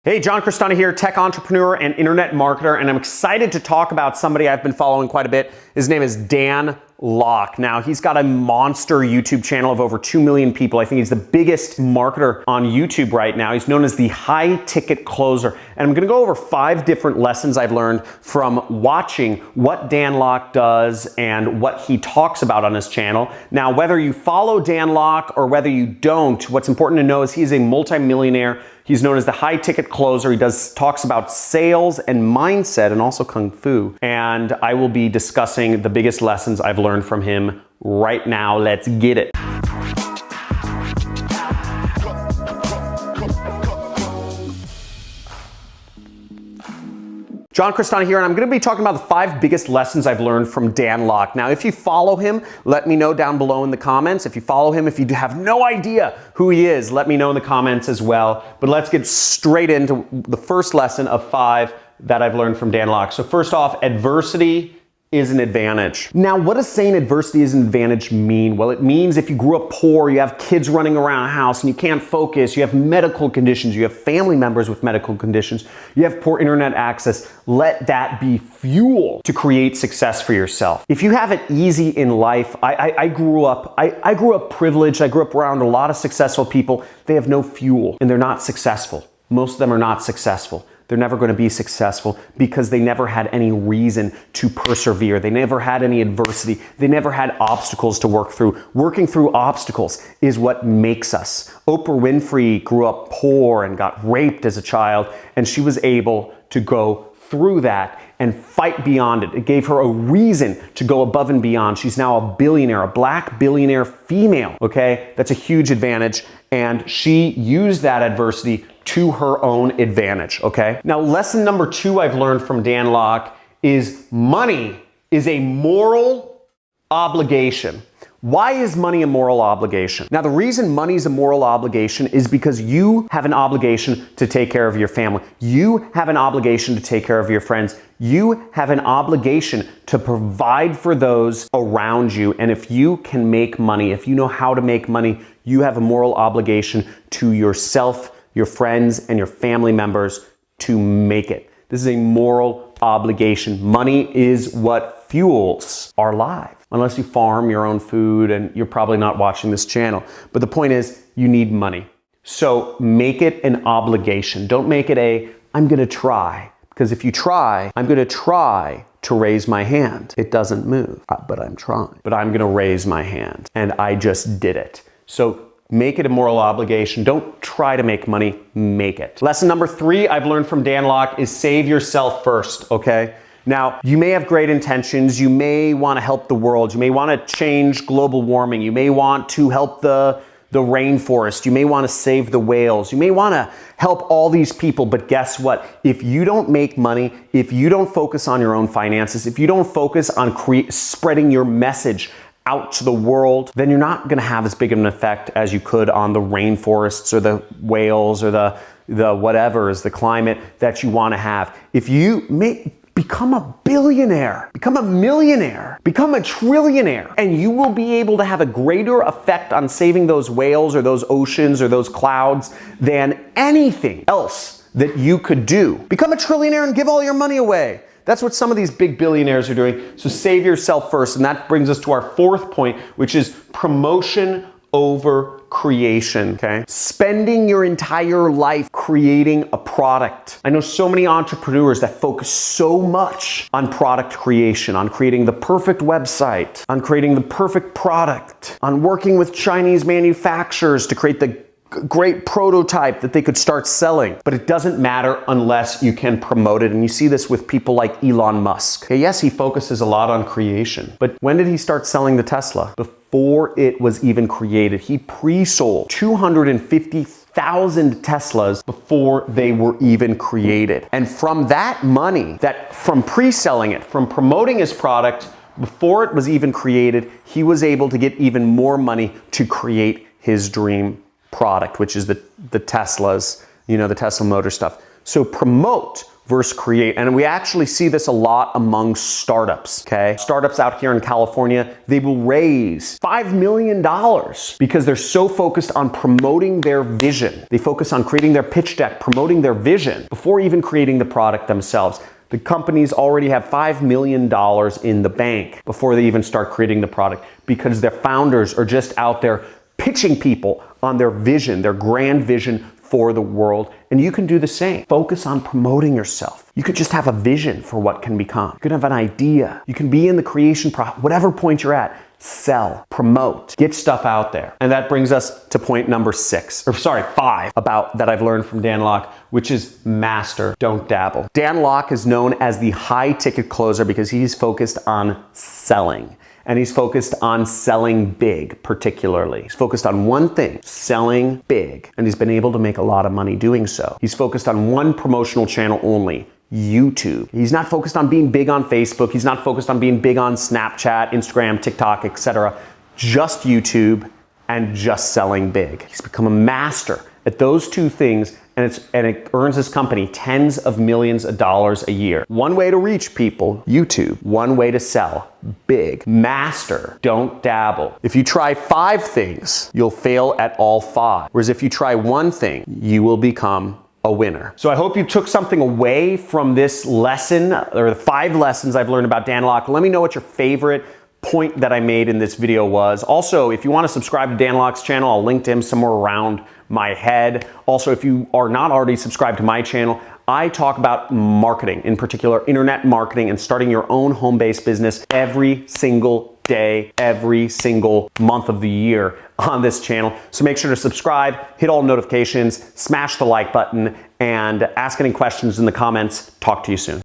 Hey, John Crestani here, tech entrepreneur and internet marketer, and I'm excited to talk about somebody I've been following quite a bit. His name is Dan Lok. Now, he's got a monster YouTube channel of over 2 million people. I think he's the biggest marketer on YouTube right now. He's known as the high ticket closer. And I'm gonna go over 5 different lessons I've learned from watching what Dan Lok does and what he talks about on his channel. Now, whether you follow Dan Lok or whether you don't, what's important to know is he's a multimillionaire. He's known as the high ticket closer. He talks about sales and mindset and also Kung Fu. And I will be discussing the biggest lessons I've learned from him right now. Let's get it. John Crestani here, and I'm going to be talking about the 5 biggest lessons I've learned from Dan Lok. Now, if you follow him, let me know down below in the comments. If you follow him, if you have no idea who he is, let me know in the comments as well. But let's get straight into the first lesson of 5 that I've learned from Dan Lok. So first off, adversity is an advantage. Now, what does saying adversity is an advantage mean? Well, it means if you grew up poor, you have kids running around a house and you can't focus, you have medical conditions, you have family members with medical conditions, you have poor internet access, let that be fuel to create success for yourself. If you have it easy in life, I grew up privileged, I grew up around a lot of successful people. They have no fuel and they're not successful. Most of them are not successful. They're never going to be successful because they never had any reason to persevere. They never had any adversity. They never had obstacles to work through. Working through obstacles is what makes us. Oprah Winfrey grew up poor and got raped as a child, and she was able to go through that and fight beyond it. It gave her a reason to go above and beyond. She's now a billionaire, a black billionaire female, okay? That's a huge advantage, and she used that adversity to her own advantage, okay? Now, lesson number 2 I've learned from Dan Lok is money is a moral obligation. Why is money a moral obligation? Now, the reason money is a moral obligation is because you have an obligation to take care of your family. You have an obligation to take care of your friends. You have an obligation to provide for those around you. And if you can make money, if you know how to make money, you have a moral obligation to yourself, your friends, and your family members to make it. This is a moral obligation. Money is what fuels our lives. Unless you farm your own food, and you're probably not watching this channel. But the point is, you need money. So make it an obligation. Don't make it a, I'm gonna try. Because if you try, I'm gonna try to raise my hand. It doesn't move, but I'm trying. But I'm gonna raise my hand, and I just did it. So make it a moral obligation. Don't try to make money, make it. Lesson number 3 I've learned from Dan Lok is save yourself first, okay? Now, you may have great intentions. You may want to help the world. You may want to change global warming. You may want to help the rainforest. You may want to save the whales. You may want to help all these people. But guess what? If you don't make money, if you don't focus on your own finances, if you don't focus on spreading your message out to the world, then you're not going to have as big of an effect as you could on the rainforests or the whales or the whatever is the climate that you want to have. If you become a billionaire, become a millionaire, become a trillionaire, and you will be able to have a greater effect on saving those whales or those oceans or those clouds than anything else that you could do. Become a trillionaire and give all your money away. That's what some of these big billionaires are doing. So save yourself first. And that brings us to our 4th point, which is promotion over creation, okay? Spending your entire life creating a product. I know so many entrepreneurs that focus so much on product creation, on creating the perfect website, on creating the perfect product, on working with Chinese manufacturers to create the great prototype that they could start selling. But it doesn't matter unless you can promote it. And you see this with people like Elon Musk. Okay, yes, he focuses a lot on creation. But when did he start selling the Tesla? Before it was even created. He pre-sold 250,000 Teslas before they were even created. And from that money, from pre-selling it, from promoting his product, before it was even created, he was able to get even more money to create his dream product, which is the Teslas, the Tesla motor stuff. So promote versus create. And we actually see this a lot among startups, okay? Startups out here in California, they will raise $5 million because they're so focused on promoting their vision. They focus on creating their pitch deck, promoting their vision before even creating the product themselves. The companies already have $5 million in the bank before they even start creating the product because their founders are just out there pitching people on their vision, their grand vision for the world. And you can do the same. Focus on promoting yourself. You could just have a vision for what can become. You could have an idea. You can be in the creation process, whatever point you're at. Sell, promote, get stuff out there. And that brings us to point number 5 that I've learned from Dan Lok, which is master, don't dabble. Dan Lok is known as the high ticket closer because he's focused on selling. And he's focused on selling big, particularly. He's focused on one thing, selling big. And he's been able to make a lot of money doing so. He's focused on one promotional channel only, YouTube. He's not focused on being big on Facebook. He's not focused on being big on Snapchat, Instagram, TikTok, etc. Just YouTube and just selling big. He's become a master at those two things, and it earns his company tens of millions of dollars a year. One way to reach people, YouTube. One way to sell, big. Master, don't dabble. If you try 5 things, you'll fail at all 5. Whereas if you try one thing, you will become a winner. So I hope you took something away from this lesson, or the 5 lessons I've learned about Dan Lok. Let me know what your favorite point that I made in this video was. Also, if you want to subscribe to Dan Lok's channel, I'll link to him somewhere around my head. Also, if you are not already subscribed to my channel, I talk about marketing, in particular internet marketing and starting your own home-based business every single day, every single month of the year on this channel. So make sure to subscribe, hit all notifications, smash the like button, and ask any questions in the comments. Talk to you soon.